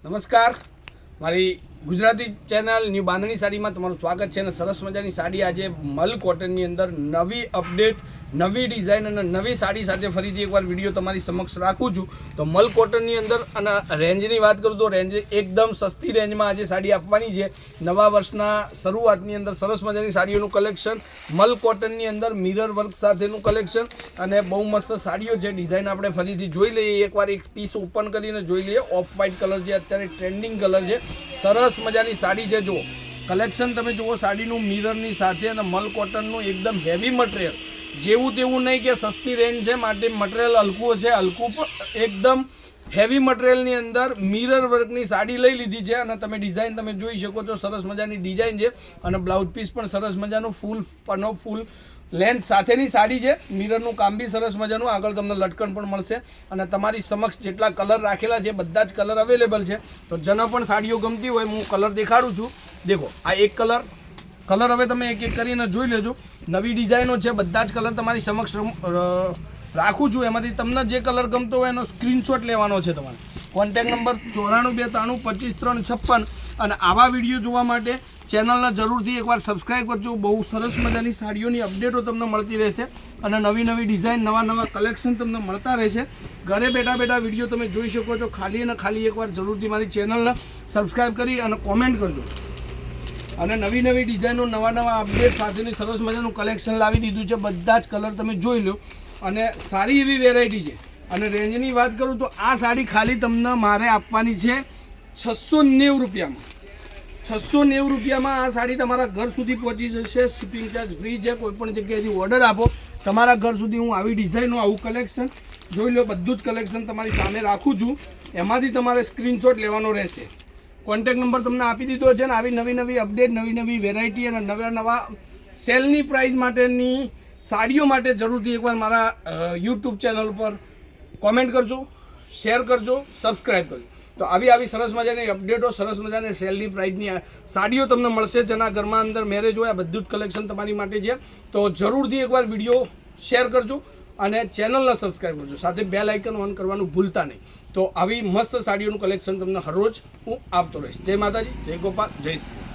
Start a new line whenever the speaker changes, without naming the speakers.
નમસ્કાર, મારી Gujarati channel new બાંધણી સાડીમાં તમારું સ્વાગત છે અને સરસ મજાની સાડી આજે મલ કોટનની અંદર નવી અપડેટ, નવી ડિઝાઇન અને નવી સાડી સાથે ફરીથી એકવાર વિડીયો તમારી સમક્ષ રાખું છું. તો મલ કોટનની અંદર અને રેન્જની વાત કરું તો રેન્જ એકદમ સસ્તી રેન્જમાં આજે સાડી આપવાની છે. નવા વર્ષના શરૂઆતની અંદર સરસ મજાની સાડીઓનું કલેક્શન, મલ કોટનની અંદર મિરર વર્ક સાથેનું કલેક્શન અને બહુ મસ્ત સાડીઓ છે. ડિઝાઇન આપણે ફરીથી જોઈ લઈએ, એકવાર એક પીસ ઓપન કરીને જોઈ લઈએ. ઓફ વ્હાઇટ કલર જે અત્યારે ટ્રેન્ડિંગ કલર છે, સરસ મજાની સાડી છે. જુઓ કલેક્શન તમે જુઓ સાડીનું મિરરની સાથે અને મલ કોટનનું એકદમ હેવી મટીરિયલ, જેવું તેવું નહીં કે સસ્તી રેન્જ છે માટે મટીરિયલ હલકું છે, હલકું પણ એકદમ હેવી મટીરિયલની અંદર મિરર વર્કની સાડી લઈ લીધી છે અને તમે ડિઝાઇન તમે જોઈ શકો છો, સરસ મજાની ડિઝાઇન છે અને બ્લાઉઝ પીસ પણ સરસ મજાનું ફૂલ લેન્થ સાથેની સાડી છે. મિરરનું કામ બી સરસ મજાનું, આગળ તમને લટકન પણ મળશે અને તમારી સમક્ષ જેટલા કલર રાખેલા છે બધા જ કલર અવેલેબલ છે. તો જેને પણ સાડીઓ ગમતી હોય હું કલર દેખાડું છું. દેખો આ એક કલર હવે તમે એક એક કરીને જોઈ લેજો. નવી ડિઝાઇનો છે, બધા જ કલર તમારી સમક્ષ રાખું છું. એમાંથી તમને જે કલર ગમતો હોય એનો સ્ક્રીનશોટ લેવાનો છે તમારે. કોન્ટેક્ટ નંબર 9423325356 અને આવા વિડીયો જોવા માટે ચેનલને જરૂરથી એકવાર સબસ્ક્રાઈબ કરજો. બહુ સરસ મજાની સાડીઓની અપડેટો તમને મળતી રહેશે અને નવી નવી ડિઝાઇન, નવા કલેક્શન તમને મળતા રહેશે. ઘરે બેઠા વિડીયો તમે જોઈ શકો છો. ખાલી અને ખાલી એકવાર જરૂરથી મારી ચેનલને સબસ્ક્રાઈબ કરી અને કોમેન્ટ કરજો. અને નવી ડિઝાઇનો, નવા અપડેટ સાથેની સરસ મજાનું કલેક્શન લાવી દીધું છે. બધા જ કલર તમે જોઈ લો અને સારી એવી વેરાયટી છે. અને રેન્જની વાત કરું તો આ સાડી ખાલી તમને મારે આપવાની છે 690 રૂપિયામાં. 690 રૂપિયામાં આ સાડી તમારા ઘર સુધી પહોંચી જશે. શિપિંગ ચાર્જ ફ્રી છે. કોઈપણ જગ્યાએથી ઓર્ડર આપો, તમારા ઘર સુધી હું આવી ડિઝાઇનો, આવું કલેક્શન જોઈ લો. બધું જ કલેક્શન તમારી સામે રાખું છું. એમાંથી તમારે સ્ક્રીનશોટ લેવાનો રહેશે. કોન્ટેક્ટ નંબર તમને આપી દીધો છે ને આવી નવી અપડેટ, નવી વેરાયટી અને નવા સેલની પ્રાઇસ માટેની સાડીઓ માટે જરૂરથી એકવાર મારા યુટ્યુબ ચેનલ પર કોમેન્ટ કરજો, શેર કરજો, સબસ્ક્રાઈબ કરજો. તો આવી સરસ મજાની અપડેટો, સરસ મજાની સેલની પ્રાઇસની સાડીઓ તમને મળશે. જેના ઘરમાં અંદર મેરેજ હોય, આ બધું જ કલેક્શન તમારી માટે છે. તો જરૂરથી એકવાર વિડીયો શેર કરજો અને ચેનલને સબસ્ક્રાઈબ કરજો. સાથે બેલ આઇકન ઓન કરવાનું ભૂલતા નહીં. તો આવી મસ્ત સાડીઓનું કલેક્શન તમને હર રોજ હું આપતો રહીશ. જય માતાજી, જય ગોપાલ, જય શ્રી.